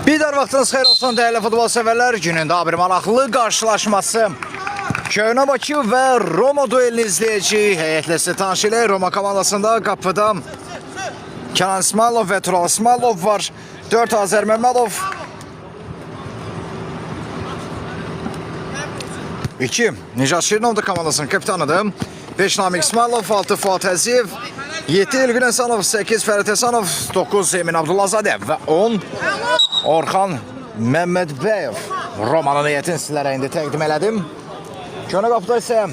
Bir dar vaxtınız xeyir olsun değerli futbol severler. Günün daha bir maraqlı qarşılaşması. Köhnə Bakı və Roma duelini izləyəcəyik. Heyətləsi tanış ilə Roma komandasında qapıda Kenan İsmailov və Tural İsmailov var. 4 Azər Məmmədov. 2 Nicat Şirinov'da komandasının kapitanıdır. 5 Namik İsmailov, 6 Fuat Əziyev, 7 İlgün Əsanov, 8 Fərid Əsanov, 9 Emin Abdullazadə və 10 Orxan Məmmədbəyev. Romanın heyətini sizlərə indi təqdim elədim. Köhnə qapıda isə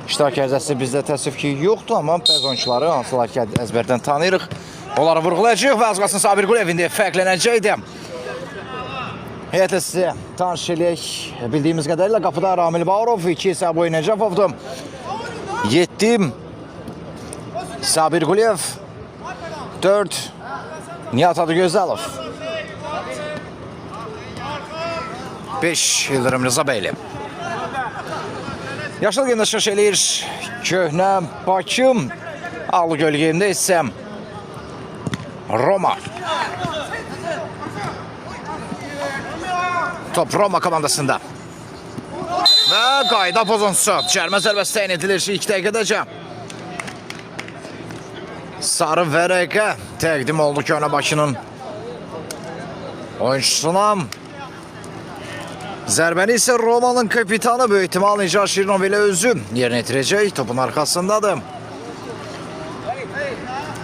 iştirak ərizəsi bizdə təəssüf ki yoxdur, amma bəzi oyuncuları hansılar ki əzbərdən tanıyırıq. Onları vurğulayacaq və az qalsın Sabir Quliyev indi fərqlənəcəkdir. Heyətlə sizə tanış eləyək. Bildiyimiz qədərilə qapıda Ramil Bağırov, 2 isə Aboy Nəcəfovdur. 7 Sabir Quliyev, 4 Nihat Adıgözəlov, 5 Yıldırım Rızabəyli. Yaşıl geyimdə çıxış eləyir Köhnə Bakı. Ağlı göl geyimdə isə Roma. Top Roma komandasında. Və qayda pozuntusu. Cərmə zərbəsi təyin edilir ilk dəqiqədəcə. Sarı vərəqə təqdim oldu Köhnə Bakının oyunçusuna. Zərbəni isə Romanın kapitanı böyük ihtimal Nicat Şirinov ilə özü yerinə yetirəcək. Topun arxasındadır.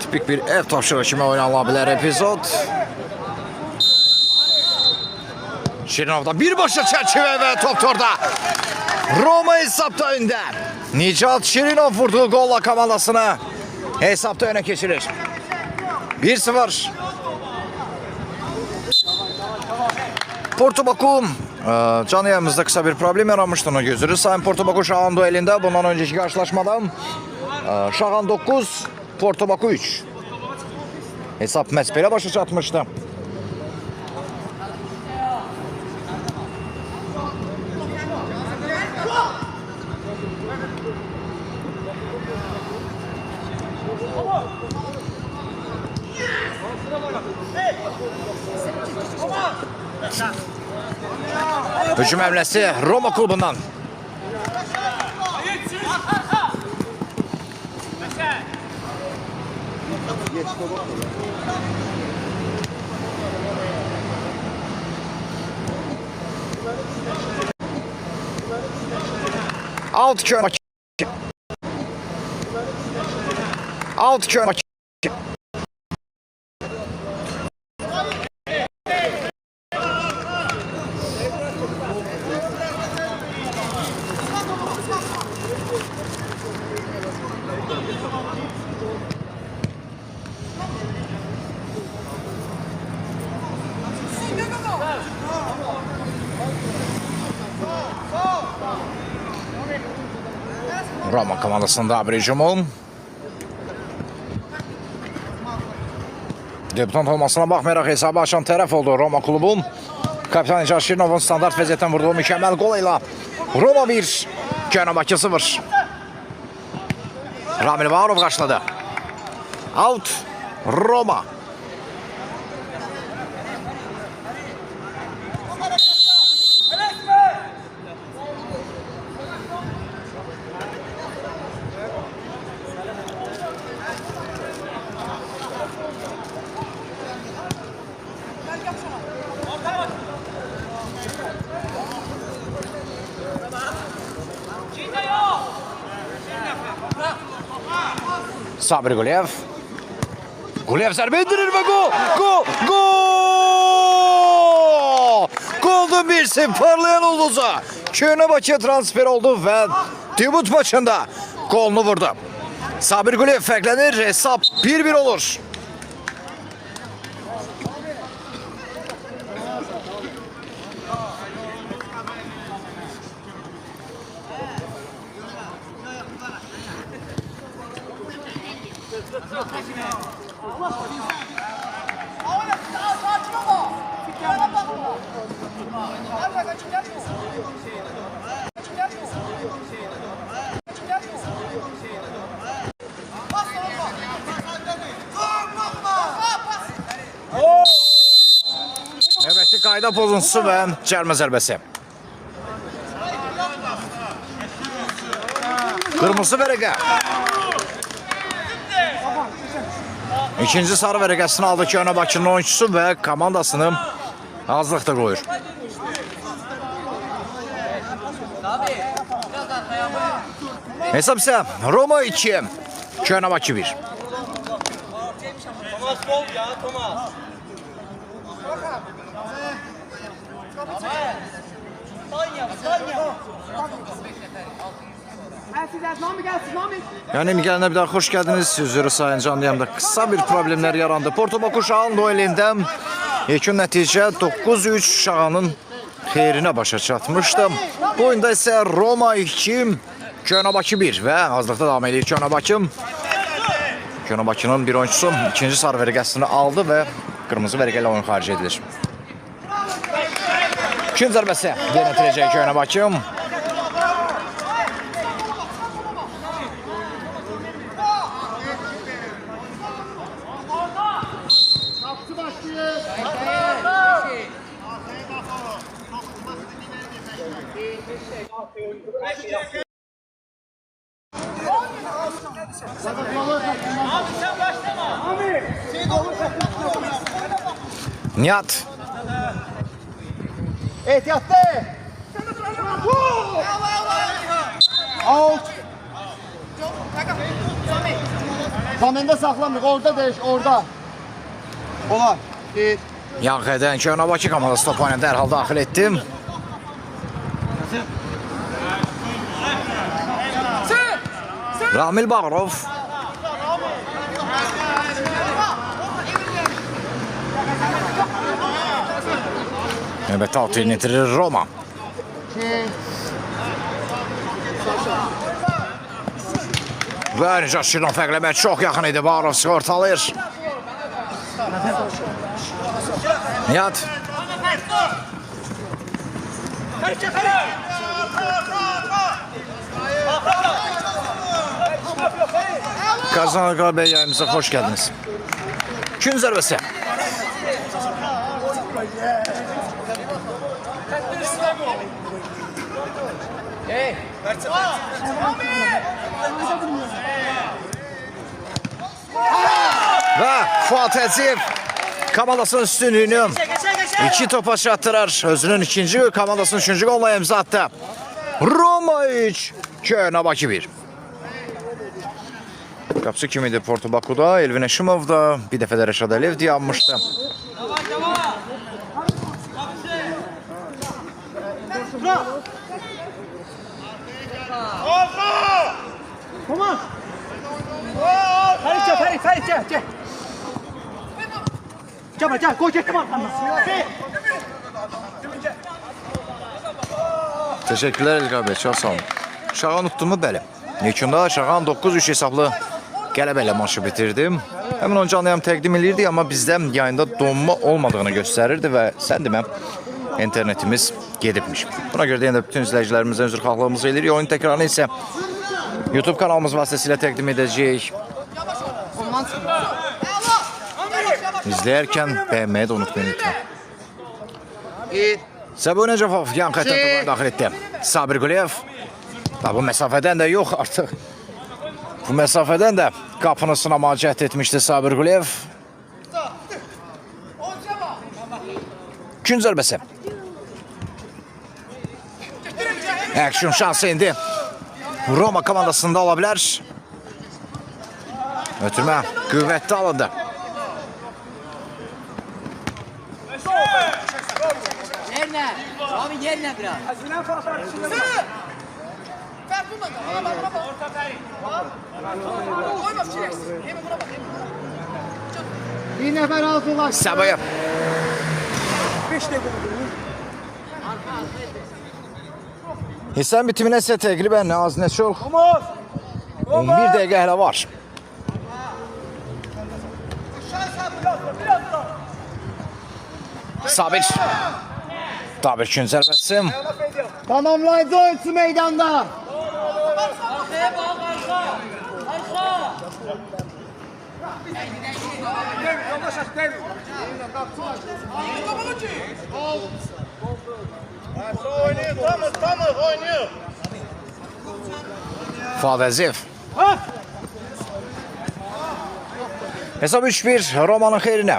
Tipik bir ev tapşırığı kimi oynanıla bilər epizod. Şirinov'da birbaşa çərçivə və top orada. Roma hesabda öndə. Nicat Şirinov vurduğu golla komandasını hesabda öne keçirir. 1-0. Porto Baku canı yayımızda kısa bir problem yaranmıştı, onu gözürüz. Sayın Porto Baku Şahan duelinde bundan önceki karşılaşmada Şahan 9, Porto Baku 3. Hesap məzbələ başa çatmıştı. Hücum həmləsi Roma klubundan. Out Köhnə Bakı. Out Köhnə Bakı. Roma komandasında bir hücum. Debutant olmasına baxmayaraq hesabı açan tərəf oldu Roma klubu. Kapitan Nicat Şirinov'un standart vəziyyətdən vurduğu mükəmməl qol ilə Roma 1, Köhnə Bakı 0. Ramil Bağırov qarşıladı. Out Roma. Sabir Quliyev. Quliyev zərbə indirir və gol! Gol! Gol! Goldu 1-0 parlayan ulduzu. Köhnə Bakı transfer oldu və debut maçında golunu vurdu. Sabir Quliyev fərqlənir. Hesap 1-1 olur. qayda pozuntusu və cərimə zərbəsi. Qırmızı vərəqə. İkinci sarı vərəqəsini aldı Köyünə Bakının oyuncusu və komandasını azlıqda qoyur. Hesab isə Roma 2, Köyünə Bakı 1. Thomas gol ya Thomas. Yəni gələnə bir daha xoş gəldiniz. Üzrü sayın canlıyam da qısa bir problemlər yarandı. Porto Baku Uşağın duelində yekun nəticə 9-3 Uşağının xeyrinə başa çatmışdı. Bu oyunda isə Roma 2, Köyünə Bakı 1 və azlıqda davam edir Köyünə Bakı. Köyünə Bakının bir oyuncusu ikinci sarı vərəqəsini aldı və qırmızı vərəqə ilə oyun xaric edilir. İkinci zərbəsi yönətiləcək Köyünə Bakı. Nihat. Ehtiyatlı. Out. Komende saklamıyor. Orada değiş. Orada. Olar. Git. Yanxədən Köyünə Bakı komandası topu oyuna dərhal daxil etdim. Ramil Bağırov. Növbəti altını itirir Roma. Və Nicat Şirin fərqləmə çox yaxın idi. Bağırov sığortalayır. Nihat. Qarzan Ağa bəy yayımıza xoş gəldiniz. İkinci zərbəsi. Və Fuat Əciyev komandasının üstünlüyünü 2 topa çatdırar. Özünün ikinci komandasının üçüncü qoluna imza attı. Roma 3, Köyünə Bakı 1. Qapçı kim idi Porto Baku'da? Elvin Eşimov da bir dəfə də Rəşad Əliyev dayanmışdı. Thomas. Ferit gel. Gel, gol get tamam. Teşekkürler İlqar bəy, çox sağ olun. Şağan utdumu bəli. Yekunda Şağan 9-3 hesablı qələbə ilə maçı bitirdim. Həmin onu canlıyam təqdim edirdik, amma bizdə yayında donma olmadığını göstərirdi və sən deməm internetimiz gedibmiş. Buna görə də bütün izləyicilərimizdən üzrxahlığımızı edirik. Oyun təkrarını isə YouTube kanalımız vasitəsilə təqdim edəcəyik. İzləyərkən bəyənməyi də unutmayın lütfen. Səbunə Cəfov yan xətdən topa daxil etdi. Sabir Quliyev. Bu məsafədən də yox artıq. Bu məsafədən də qapını sınamağa cəhd etmişdi Sabir Quliyev. İkinci zərbəsi. Action şansı indi. Roma komandasında ola bilər. Ötürmə qüvvətli alındı. Yerine. Abi yerine biraz. Bir nefer aldılar. Səbaya. 5 dakika. Hissən bitiminə isə təqribən nə az nə çox 11 dəqiqə hələ var. Sabir. Dabir ikinci zərbəsi. Tamamlayıcı oyuncusu meydanda. Arkaya bak arka. Arka. Fuad Əziyev. Hesab 3-1 Romanın xeyrinə.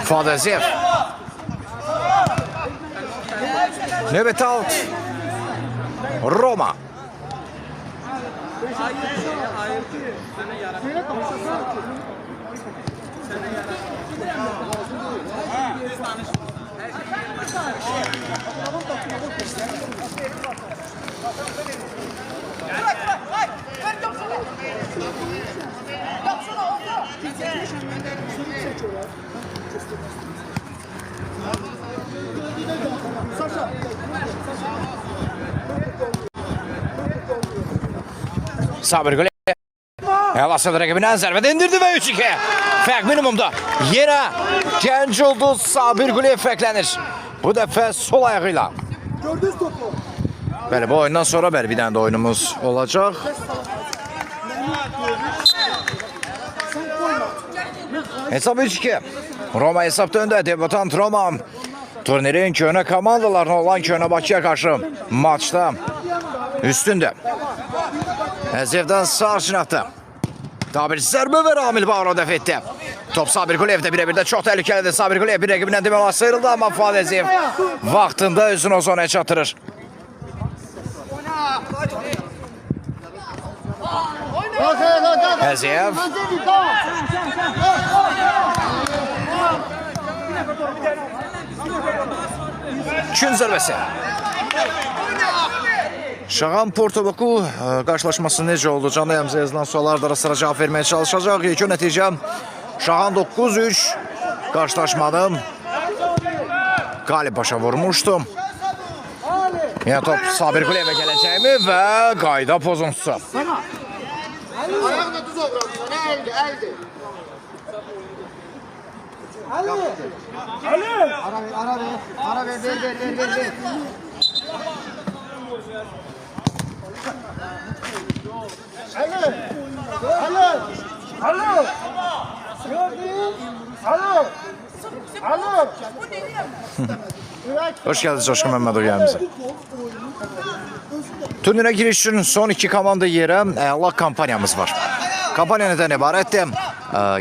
Fuad Əziyev. Növbəti out. Roma. Sabir Quliyev. Yalasıdır rəqibindən zərbədə indirdi və 3-2. Fərq minimumda. Yenə gənc ulduz Sabir Quliyev fərqlənir. Bu dəfə sol ayağıyla. Gördünüz topu. Bəli, bu oyundan sonra bir dənə də oyunumuz olacaq. Hesab 3-2. Roma hesabda öndə. Debutant Roma turnirin köhnə komandalarına olan Köhnə Bakıya qarşı maçda üstündə. Əziyevdən sağ cinahda. Daha bir zərbə və Ramil Bağro dəf etdi. Top Sabir Quliyevdə birə-birdə çox təhlükəlidir. Sabir Quliyev bir rəqibindən demək olar sıyrıldı, amma Fuad Əziyev vaxtında özünü o zonaya çatdırır. Əziyev. Çün zərbəsi. Şahan Portobaku qarşılaşması necə oldu? Canlı yayımıza yazılan suallara sıra cavab verməyə çalışacaq. İlkin nəticə Şahan 9-3 qarşılaşmanı qalib başa vurmuşdu. Yəni top Sabir Quliyevə gələcəkmi və qayda pozuntusu. Ayağına düz oğramıyor. Ne elde? Elde. Ali! Ara ver. Ver. Alo! Alo! Hoş geldiniz Coşkun Məmmədov yayımıza. Turnirə giriş üçün son 2 komanda yerə əla kampanyamız var. Kampanya nədən ibarətdir?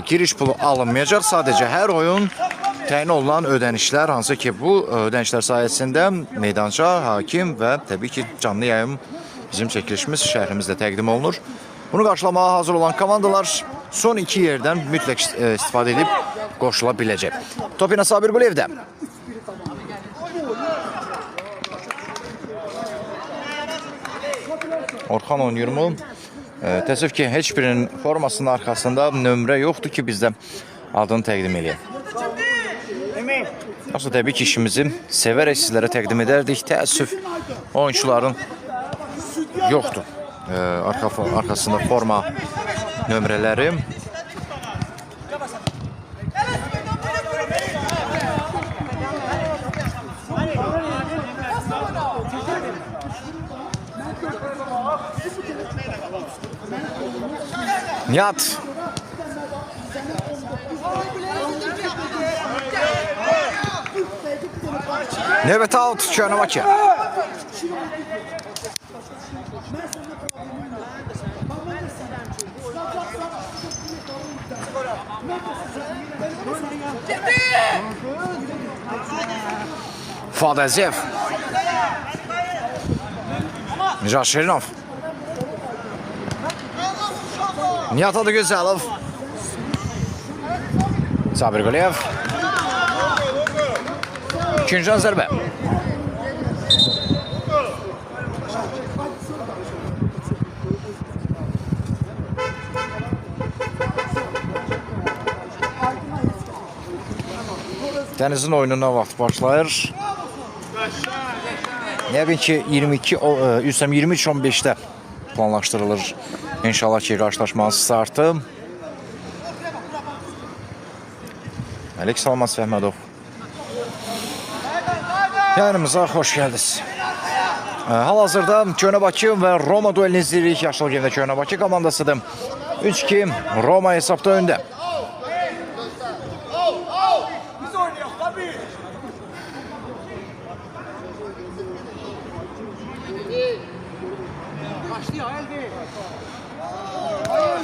Giriş pulu alınmayacaq. Sadəcə hər oyun təyin olunan ödənişlər, hansı ki bu ödənişlər sayəsində meydança, hakim və təbii ki canlı yayım bizim çəkilişimiz şəhrimizdə təqdim olunur. Bunu qarşılamağa hazır olan komandalar son 2 yerdən mütləq istifadə edib qoşula biləcək. Top yenə Sabir Quliyevdə. Orxan oynayırmı? Təəssüf ki, heç birinin formasının arxasında nömrə yoxdur ki, bizdə adını təqdim edək. Aslında təbii ki, işimizi sevərək sizlərə təqdim edərdik. Təəssüf, oyuncuların yoxdur. Arxasında forma nömrələri. Nihat. Növbəti out Köhnə Bakı. Fuad Əziyev. Nicat Şirinov. Nihat Adıgözəlov. Sabir Quliyev. İkinci zərbə. Dənizin oyununa vaxt başlayır. Yəqin ki 23-15-də planlaşdırılır. İnşallah ki qarşılaşmanın startı. Məlik Salmaz Fəhmədov. Yanımıza xoş gəldiniz. Hal-hazırda Könə Bakı və Roma duelini izləyirik. Yaşıl gemdə Könə Bakı komandasıdır. 3-2 Roma hesabda öndə.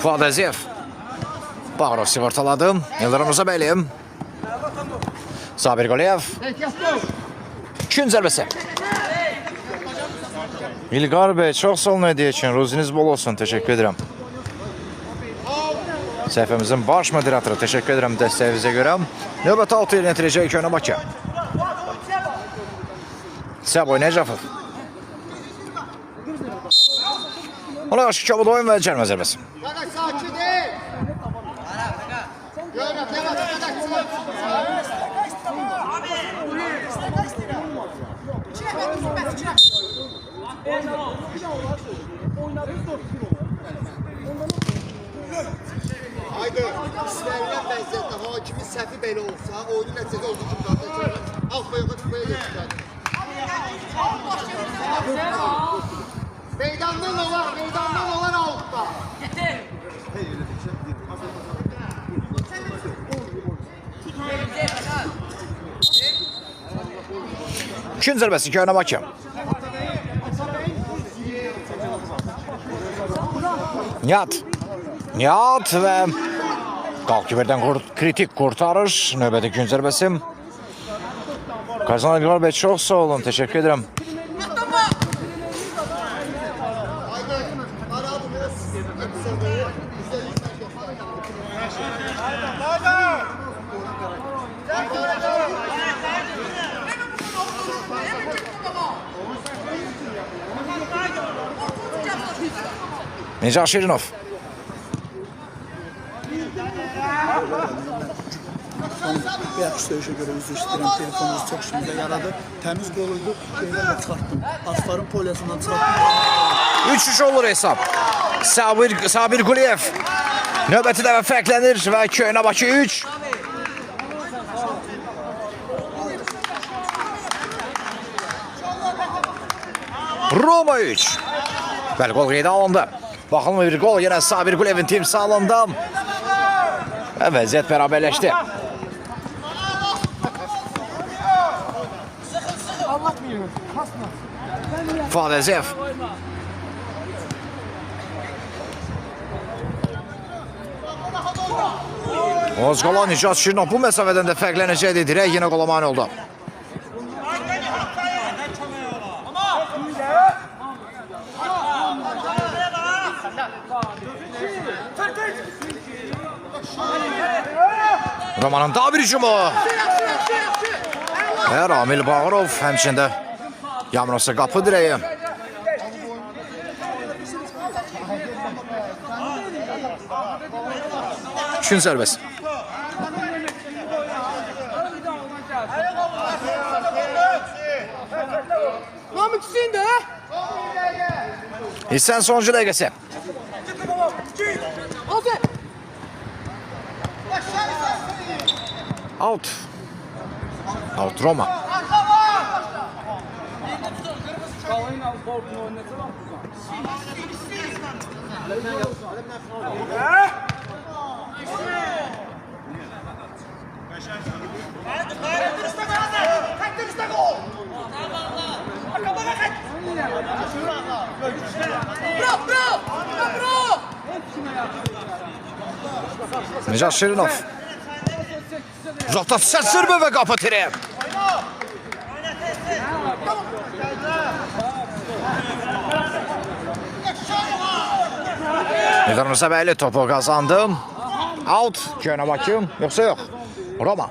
Fuad Əziyev. Bağırov sigortaladı. Yıldırım Rızabəyli. Sabir Quliyev. Gün zərbəsi. İlqar bəy, çox sağ olun hediyə üçün. Ruziniz bol olsun. Təşəkkür edirəm. Səhifəmizin baş moderatoru. Təşəkkür edirəm dəstəyinizə görə. Növbəti 6 yerinə yetirəcək Könə Bakı. Səboy Nəcəfov. Ona qarşı kabud oyun və cərmə zərbəsi. Qardaş sakin ol. Görürəm, nə var Haydi, istənilən vəziyyətdə hakimin səhvi belə olsa, oyunun nəticəsi olduğu kimi qardaşlar. Alfaya çıxmaya götürürlər. Meydandan olar altda. Gün zərbəsi Könə Bakı. Nihat və qalkiberdən kritik qurtarış. Növbəti gün zərbəsi. Qazanan İlqar bəy, çox sağ olun. Təşəkkür edirəm. Necat Şirinov. Bayaq söyüşə görə üzr istəyirəm, telefonunuz çox işimizə yaradı. Təmiz qoluydu, şeylərlə çıxartdım. Asfarın polyasından çıxartdım. 3-3 olur hesab. Sabir Quliyev. Növbəti dəfə fərqlənir və Könə Bakı 3. Roma 3. Bəli, qol qeydə alındı. Baxılma bir qol yenə Sabir Quliyevin timsalında. Və vəziyyət bərabərləşdi. Fuad Əziyev. Ozqala Nicat Şirinov bu məsafədən də fərqlənəcəkdir. Dirək yenə qola mane oldu. Romanın daha bir hücumu. Və Ramil Bağırov həmçində Yamrosa qapı dirəyi. Gün zərbəsi. Hissən sonuncu dəqiqəsi. Out Roma. Necat Şirinov. Uzaqda sərt zərbə və qapı tiri. İlqar Rızabəyli topu qazandı. Out Könə Bakı. Yoxsa yox. Roma.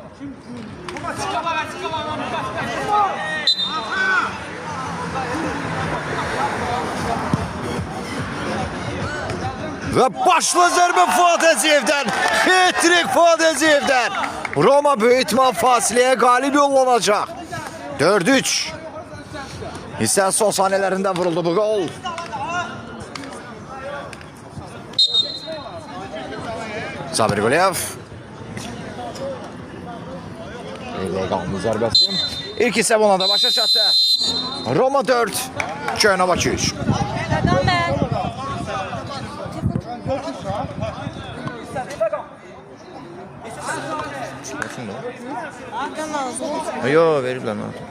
Və başlı zərbə Fuad Əziyevdən. Hat-trik Fuad Əziyevdən. Roma böyük ihtimal fasiləyə qalib yollanacaq. 4-3. Hissənin son saniyələrində vuruldu bu gol. Sabir Quliyev. Qanlı zərbəsi. İlk hissə buna da başa çatdı. Roma 4, Köyna Bakı 3. Yo, veriblər mənə.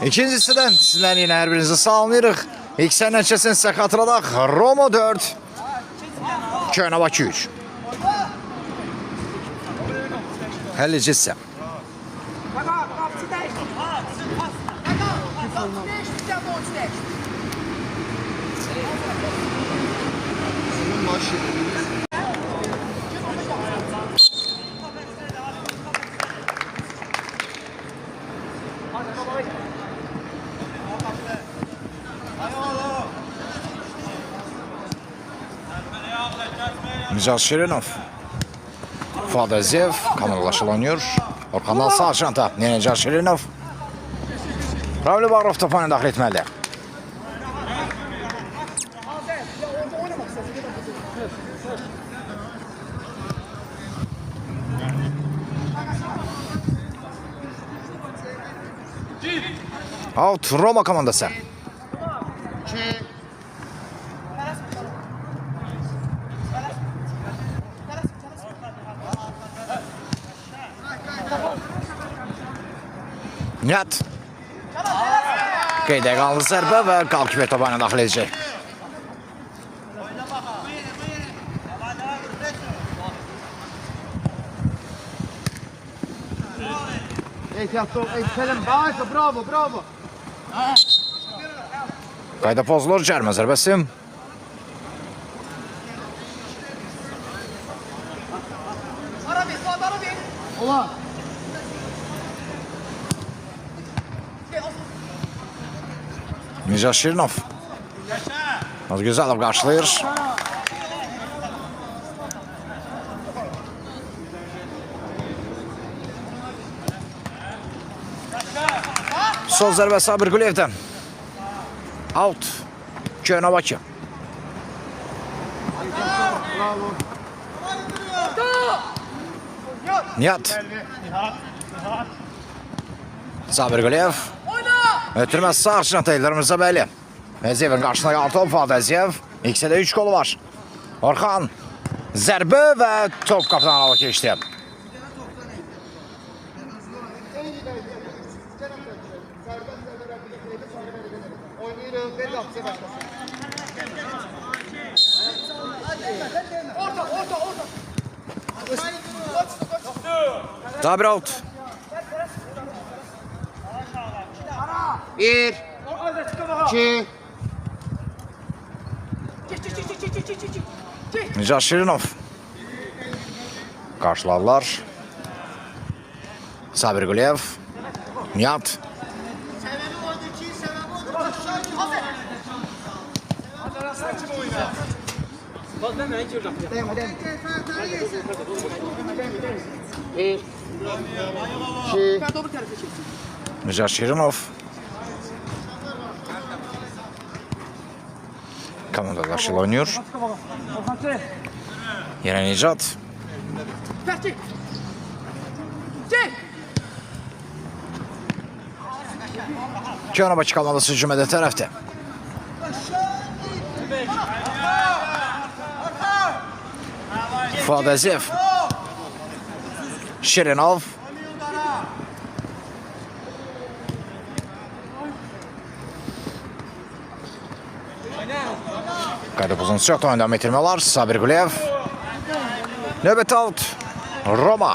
İkincisidən sizdən yine hər birinizi salamlayırıq. İlk sən nəticəsini sizə xatırladaq. Roma 4, Köyünə Bakı 3. Həllicəsə. Nicat Şirinov, Fuad Əziyev komandalaşılanıyor. Orkandan sağ şanta Nicat Şirinov. Ravli Bağrov topanı daxil etməli. Out Roma komandası. Nihat. Qeydə qaldı zərbə və qalkibət topanı daxil edəcək. Ehtiyatlı ol, Selim, bağışla, bravo, bravo. Qayda pozulur, cərmə zərbəsi. Ola. Nicat Şirinov. Az Gözəlov qarşılayır. Sol zərbə Sabir Quliyevdən. Out. Köyünə Bakı. Nihat. Sabir Quliyev. Ötürməz sağ şınatı Eldarımızda Bəyli. Əziyevin qarşısına qaldı top Fuad Əziyev. İkisi də 3 golu var. Orxan. Zərbə və top qapıdan alı keçdi. Daha bir out. Bir. İki. Nicat Şirinov. Qarşılarlar. Sabir Quliyev. Nihat. Bir. İki. Nicat Şirinov. Komandalaşıyla oynuyor. Yine Nicat. Köyünə Bakı komandası hücum edən tərəfdə. Fuad Əziyev. Şirinov. Qayda pozunsiya yoxdur, oyundan bitirmə olar. Sabir Quliyev. Növbət out. Roma.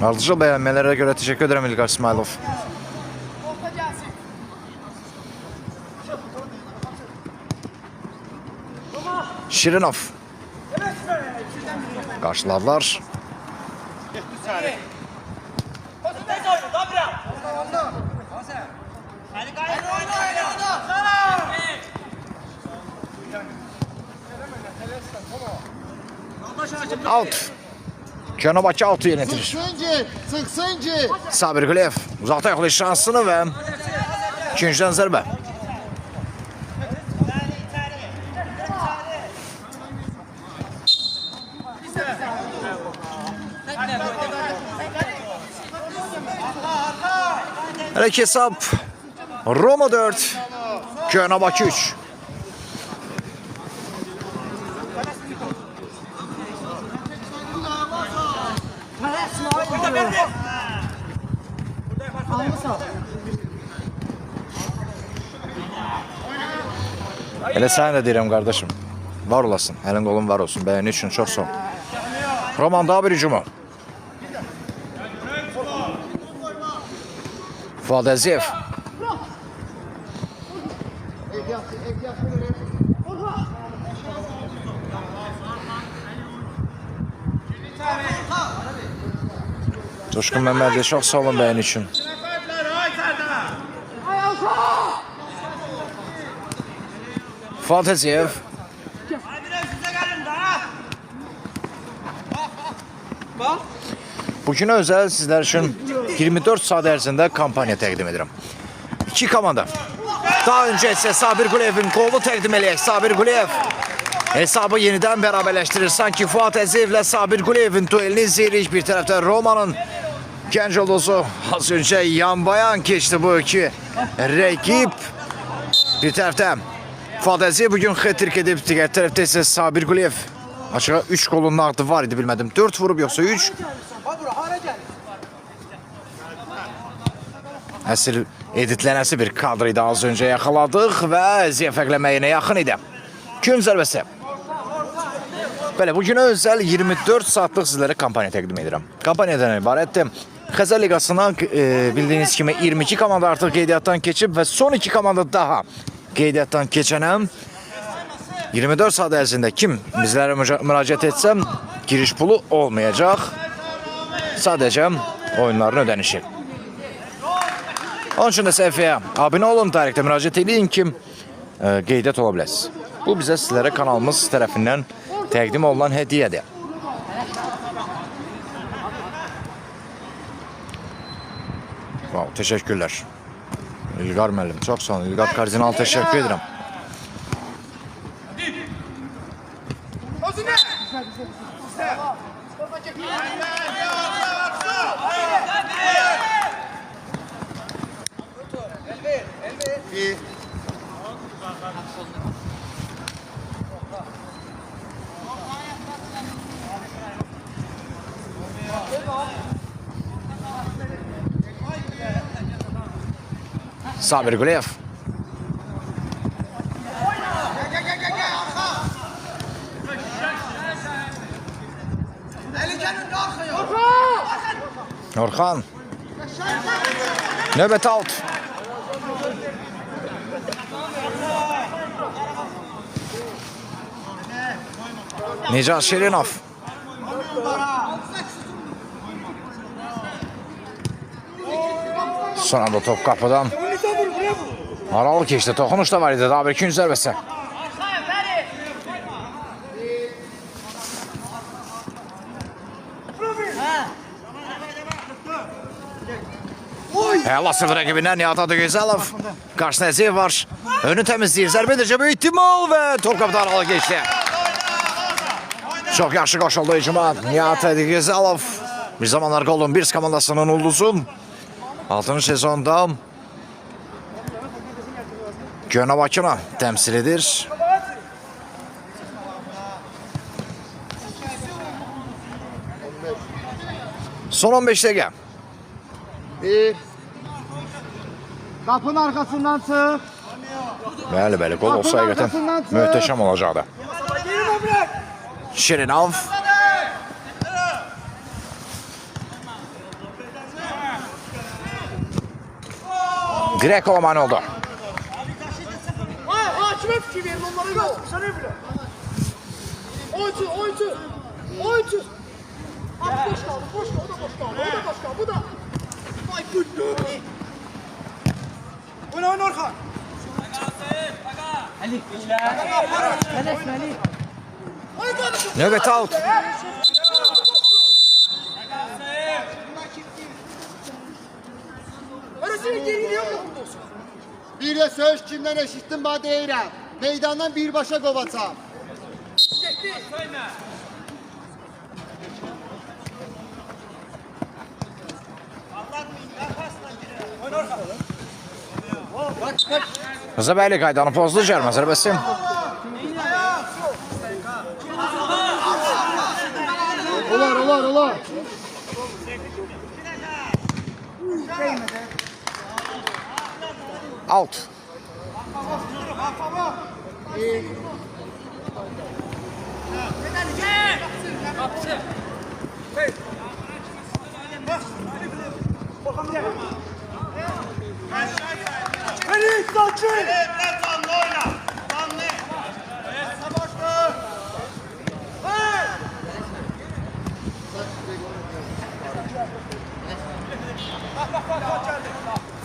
Ardıcıl bəyənmələrə görə təşəkkür edirəm İlqar İsmailov. Şirinov. Qarşıladılar. Out. Köyünə Bakı out'u yönetilir. Sıksıncı. Sabir Quliyev uzaqda yoxlayır şansını və ikinciden zərbə. Hələ ki hesab Roma 4, Köyünə Bakı 3. Hadi. Elə sənə də deyirəm qardaşım. Var olasın. Əlin qolun var olsun. Bəyəni üçün çox sağ ol. Roman daha bir hücumu. Fuad Əziyev. Coşkun Məmmədli çox sağ olun bəyəni üçün. Fuad Əziyev. Bugün özəl sizlər üçün 24 saat ərzində kampaniya təqdim edirəm. İki komanda. Daha öncə isə Sabir Quliyevin qolu təqdim eləyək. Sabir Quliyev hesabı yenidən bərabərləşdirir. Sanki Fuad Əziyevlə Sabir Quliyevin duelini izləyirik. Bir tərəfdə Romanın gənc olduzu az öncə yan-bayan keçdi bu iki rəqib. Bir tərəfdə Fuad Əziyev bugün xətrik edib. Digər tərəfdə isə Sabir Quliyev. Açığa 3 qolun nağdı var idi, bilmədim. 4 vurub yoxsa 3. Əsl editlənəsi bir kadr idi, az öncə yaxaladıq və Əziyev fərqləməyinə yaxın idi. Gün zərbəsi. Belə, bugün özəl 24 saatlıq sizlərə kampaniya təqdim edirəm. Kampaniyadan ibarətdir. Xəzər Liqasına bildiyiniz kimi 22 komanda artıq qeydiyyatdan keçib və son 2 komanda daha qeydiyyatdan keçənəm. 24 saat ərzində kim bizlərə müraciət etsəm, giriş pulu olmayacaq. Sadəcə oyunların ödənişi. Onun üçün də səhifəyə abunə olun, tarixdə müraciət edin ki, qeydiyyat ola biləsiniz. Bu bizə sizlərə kanalımız tərəfindən təqdim olunan hədiyyədir. Wow, təşəkkürlər. İlqar müəllim, çox sağ olun. İlqar Kardinal, təşəkkür edirəm. Sabir Quliyev. Orxan. Növbət out. Nicat Şirinov. Son anda top qapıdan. Aralı keçdi. Toxunuş da var idi. Daha bir gün zərbəsi. Həlasıv rəqibindən Nihat Adıgözəlov. Qarşısında Əziyev var. Önü təmizləyir. Zərbə edəcək bir ihtimal və top qapıdan aralı keçdi. Çox yaxşı qoşuldu hücuma. Nihat Adıgözəlov. Bir zamanlar Golden Bears komandasının ulduzu. 6-cı sezonda Gönə Bakını təmsil edir. Son 15 dəqiqə. Kapının arkasından çık. Bəli, qol olsa həqiqətən möhtəşəm olacaqdı. Şirinov. Grekova mani oldu. Kime fikir verin, onlara yok. Sen ne bile? Oyuncu. Abi boş kaldı, o da boş kaldı, bu da. Vay gündü. Oyna Orhan. Ali. Ali. Növbət out. Arasını geri gidiyor mu? Bir de söz kimden eşittim bana deyirəm. Meydandan birbaşa qovacam. Rızabəyli qaydanı pozdu cərmə zərbəsi. Olar. Out.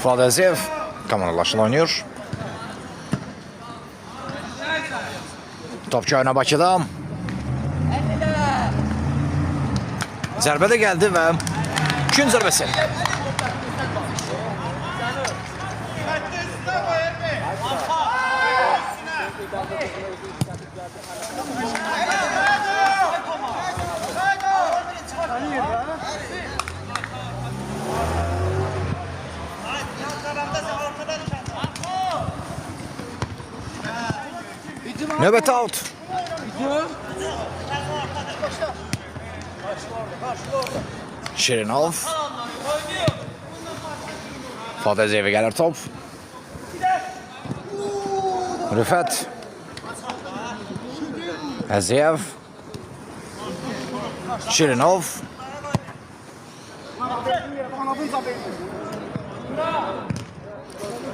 Fuad Əziyev komandalaşılı oynuyor. Top köyünə Bakıda. Zərbə də gəldi və gün zərbəsi. Növbəti out. Şirinov. Fuad Əziyevə gəlir top. Rüfət. Əziyev. Şirinov.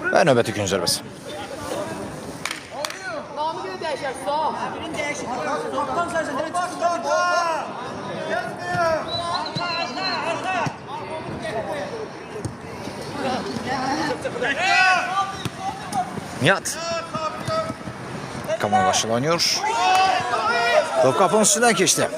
Və növbəti gün zərbəsi. Nihat. Komandalaşılı oynuyor. Top kapının üstünden geçti.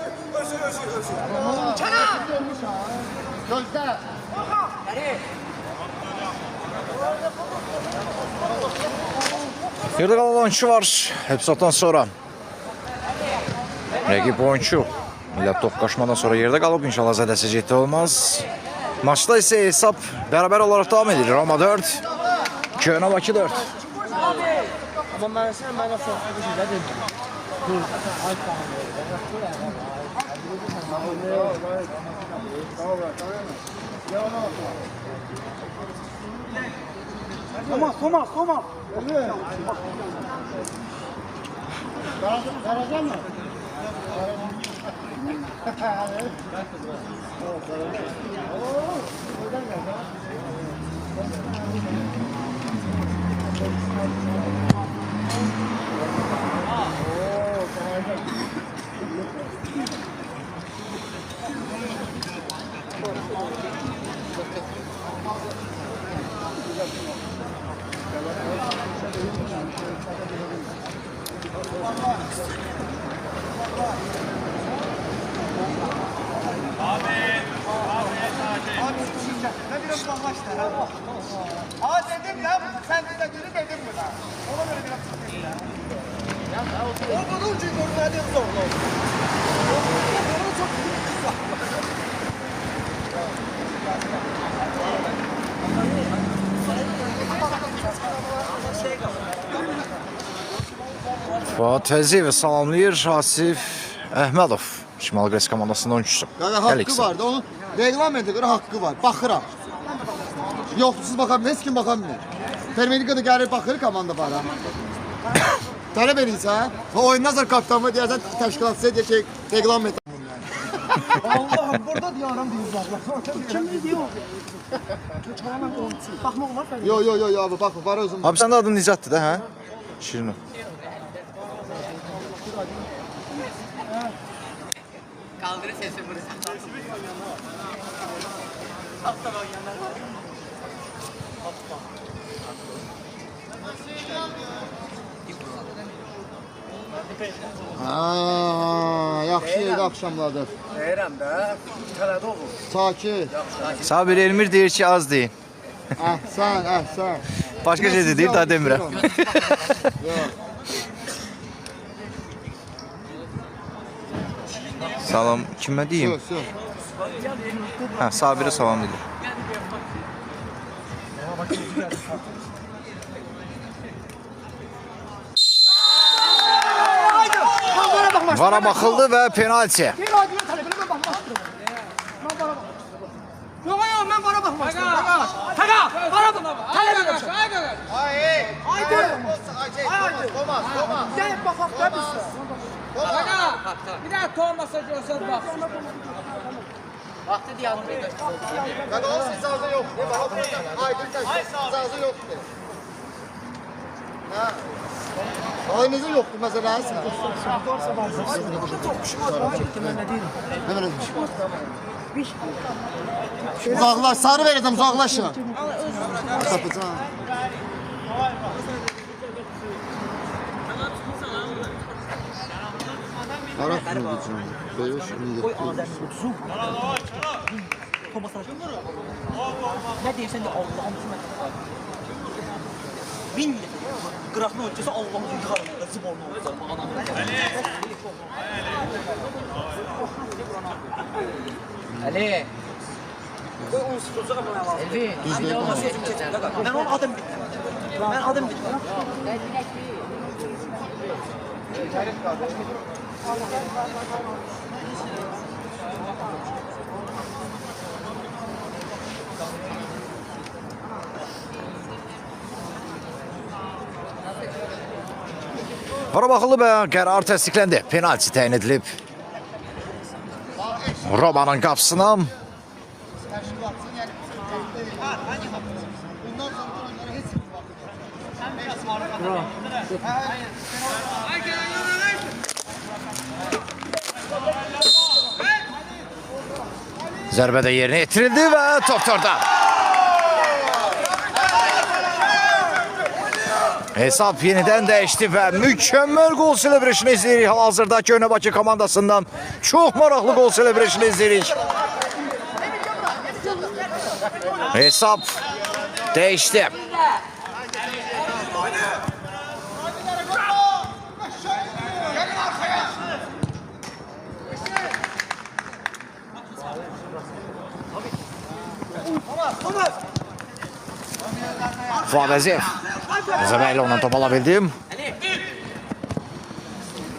Yerdə qalan oyuncu var. Episoddan sonra. Rəqib oyuncu ilə top qaçmadan sonra yerdə qalıb. İnşallah zədəsi ciddi olmaz. Maçda isə hesab bərabər olaraq davam edir. Roma 4, Köyünə Bakı 4. Amma mənə sorğu dedim. Thomas. Vereceğim mi? Aa dedim ya, sen de dedim mi lan? Ona göre biraz sıkıntı ya. O bunun için görmediğim zorlu. O çok büyük kısa. Fuad Əziyevi salamlayır Asif Əhmədov. Şimal Qres komandasının oyuncusu. Yani hakkı vardı, onun reglamete göre hakkı var. Bakıram. Yok, siz bakamıyorsunuz, kim bakamıyor? Termelika'da gelir bakır komanda var ha. Talep edilse ha. O oyundan sonra kaptan mı diyersen teşkilatı diye şey reglamet. Allah'ım burada diyorum diyorlar. Kim diyor? Bakma var mı? Yo abi bak var özüm. Abi sənin adın Nicatdır da, hə? Şirinov. Kaldırı sesi burası. Yaxşı axşamladır. Deyirəm də, tələdə olur. Sakit. Sabir Elmir deyir ki, az deyin. Əhsən. Başqa şey de deyir, daha demirəm. Salam, kimə deyim? Söz. Hə, Sabirə salam deyir. Vara baxıldı və penalti. Yok yok ben bana bakmak istiyorum. Taka bana bak. Talep ediyorum. Hayır. Thomas. Gel bakalım da biz. Taka. Bir daha Thomas'a göster bak. Vakti diye anlıyor. Kada o sizazı yok. Aydın taşı. Sizazı yok. Ha. Aynısı yoktu mesela. Hemen ödmüş. Uzaklaş, sarı vereceğim, uzaklaşın. Kapıcağım. Arap mı diyeceğim? Beyaz şimdi. Ne deyirsən də Allah'ım hükümət. Bin qıraqlı ölçəsə Allah'ım yıxarım. Ziborlu olacaq. Ali. Qoy onu sıfırcaq bana lazım. Elvi. Ben onun adım bittim. Ben adım bittim. Qarabağlı və qərar təsdiqləndi. Penalti təyin edilib. Romanın qapısına. Zərbə də yerinə yetirildi və top orada. Hesab yenidən dəyişdi və mükəmməl gol celebration'ı izləyirik. Hal-hazırda Göyneğbakı komandasından çox maraqlı gol celebration'ı izləyirik. Hesab dəyişdi. Fuad Əziyev. Zəbəylə ondan top ala bildim.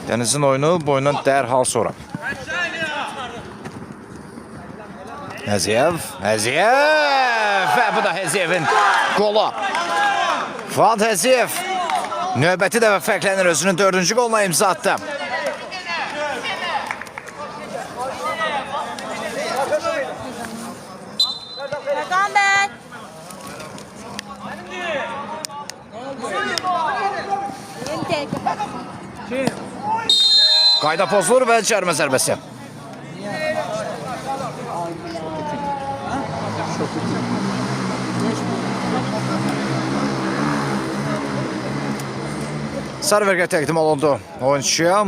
Dənizin oyunu boyundan dərhal sonra. Əziyev. Və bu da Əziyevin qolu. Fuad Əziyev növbəti dəfə fərqlənir, özünün 4-cü qoluna imza atdı. Qayda pozulur və cərimə zərbəsi. Sarı vergə təqdim olundu oyunçuya.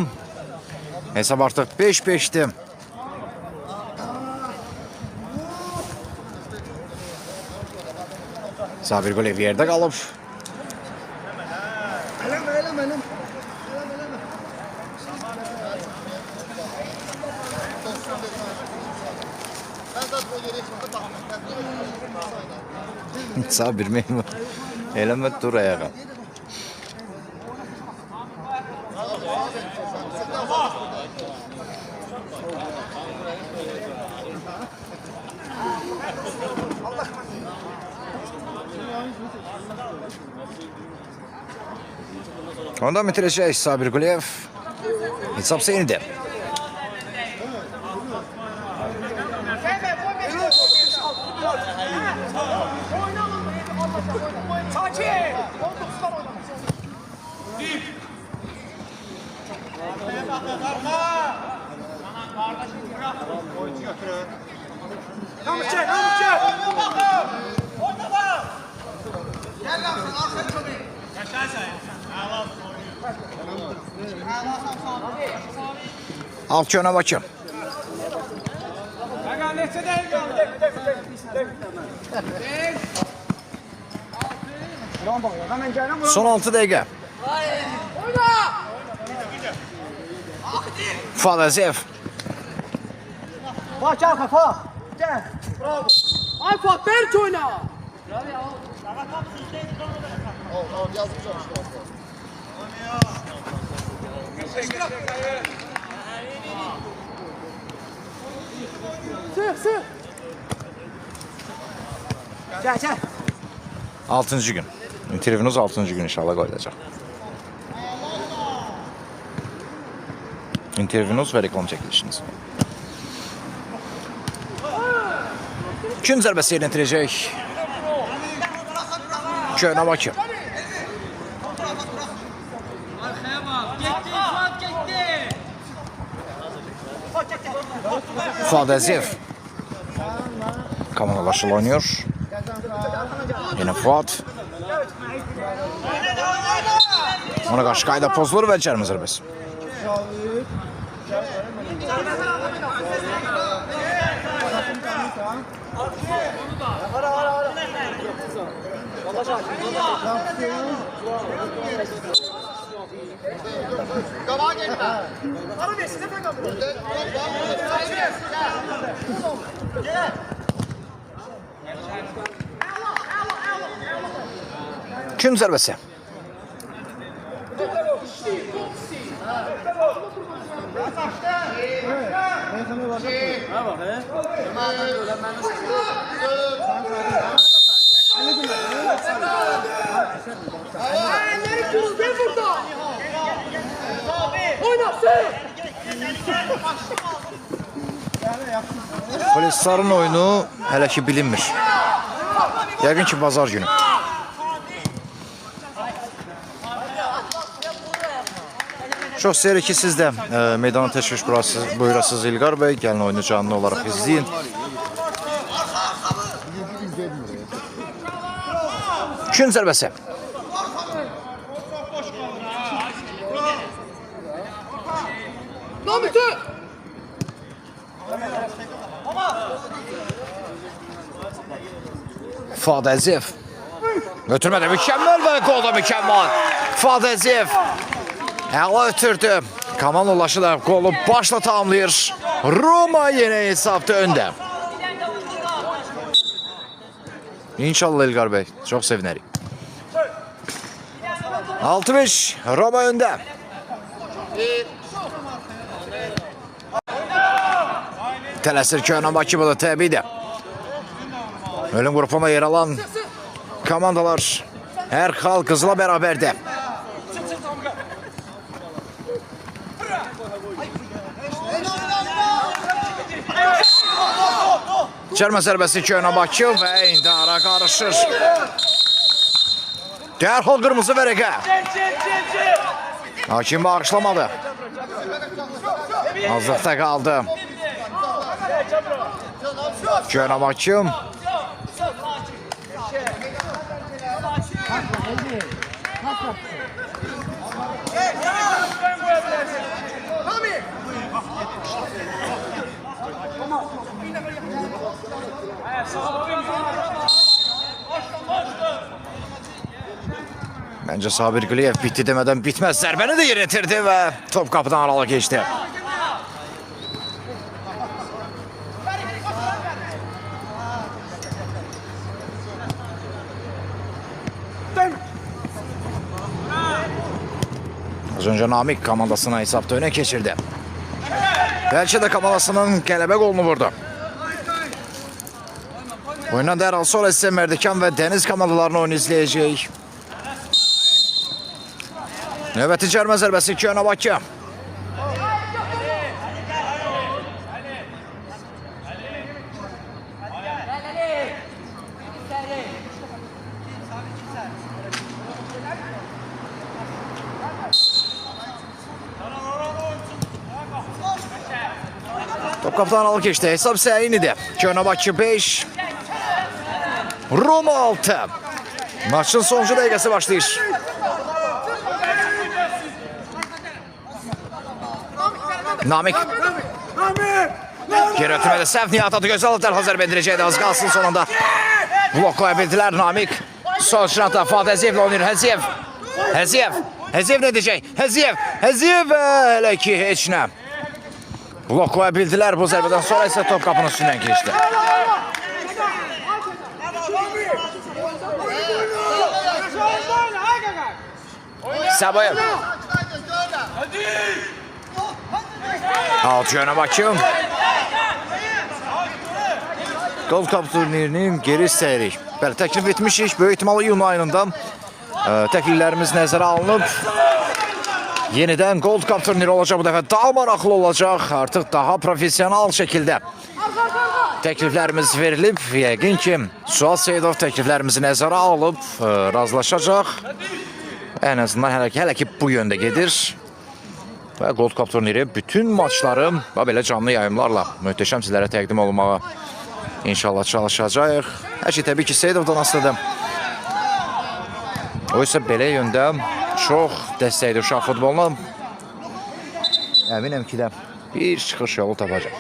Hesab artıq 5-5'dir. Sabir Quliyev yerdə qalıb. Sabir meymun. Eləmə dur ayağa. Ondan bitirəcək Sabir Quliyev. Hesab seyirdi. Alt Göyneğbakı. Son 6 dəqiqə. Fuad Əziyev. Bak gel kafa. Gel. Bravo. Ay Fuat Berk oyna. Sık. Gəl, gəl. 6-cı gün. İntervyunuz 6-cı gün inşallah qoyulacaq. İntervyunuz və reklam çəkilişiniz. İkinci zərbəsi yerinə yetirəcək. Köhnə Bakı. Fuad Əziyev komandalaşıyla oynuyor. Yine Fuad. Ona qarşı qayda pozulur və cərmə zərbəsi. Kim zərbəsi? Polislerin oyunu hələ ki bilinmir. Yəqin ki bazar günü. Çox istəyirik ki siz də meydana təşrif buyurasınız İlqar bəy. Gəlin oyunu canlı olaraq izləyin. Gün zərbəsi. Fuad Əziyev. Götürmədə mükəmməl və qol da mükəmməl. Fuad Əziyev əla ötürdü. Komandaşı da qolu başla tamamlayır. Roma yenə hesabda öndə. İnşallah İlqar bəy. Çox sevinərik. 6-5 Roma öndə. Tələsir Köhnə Bakı bu da təbiidir. Ölüm qrupuna yer alan komandalar hər xal qızla bərabərdir. Cərmə zərbəsi Köhnə Bakı və intihara qarışır. Dərhal qırmızı vərəqə. Hakim bağışlamadı. Azlıqda qaldı. Köhnə Bakı. Bence Sabir Qiliyev bitti demeden bitmez. Zərbəni də yeritirdi və top qapıdan aralı geçti. Az önce Namik komandasına hesapta öne geçirdi. Belki de komandasının qələbə qolunu vurdu. Oyundan dərhal sonra sizə Mərdikan və Dəniz komandalarını oyunu izləyəcək. Növbəti cərmə zərbəsi Köhnə Bakı. Top qapıdan aralı keçdi. Hesab isə eynidir. Köhnə Bakı 5, Roma 6. Maçın sonuncu dəqiqəsi başlayır. Namik. Geri ötürmədə səhv Nihat adı gözəl dərhal zərbə endirəcəkdi. Az qalsın sonunda bloklaya bildilər Namik. Sol şırata Fuad Əziyevlə oynayır. Həziyev nə edəcək? Həziyev hələ ki heç nə. Bloklaya bildilər bu zərbədən sonra isə top qapının üstündən keçdi. Sabayev. Alt Köhnə Bakı. Gold Cup turnirinin geri seyri. Bəli, təklif etmişik. Böyük ehtimalı iyun ayında təkliflərimiz nəzərə alınıb. Yenidən Gold Cup turniri olacaq bu dəfə. Daha maraqlı olacaq. Artıq daha profesional şəkildə təkliflərimiz verilib. Yəqin ki, Suat Seyidov təkliflərimizi nəzərə alıb, razılaşacaq. Ən azından hələ ki bu yöndə gedir. Və Gold Cup turniri bütün maçları belə canlı yayımlarla möhtəşəm sizlərə təqdim olunmağa inşallah çalışacaq. Hər şey təbii ki, Seyidovdan asılıdır. O isə belə yöndə çox dəstəkdir uşaq futboluna. Əminəm ki də bir çıxış yolu tapacaq.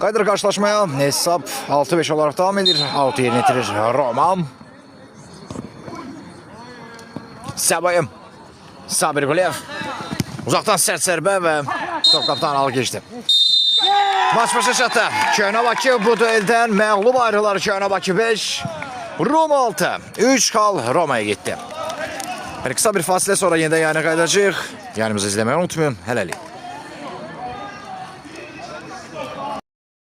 Qayıdır qarşılaşmaya. Hesab 6-5 olaraq davam edir. 6 yerini itirir Roma. Səbayım. Sabir Quliyev. Uzaqdan sərt sərbə və top qaptan alı geçdi. Maç başa çatdı. Köhnə Bakı bu dueldən məğlub ayrılar. Köhnə Bakı 5, Roma 6. 3 xal Romaya getdi. Qısa bir fasilə sonra yenidən yayına qayıdacaq. Yayınımızı izləməyi unutmayın. Hələlik.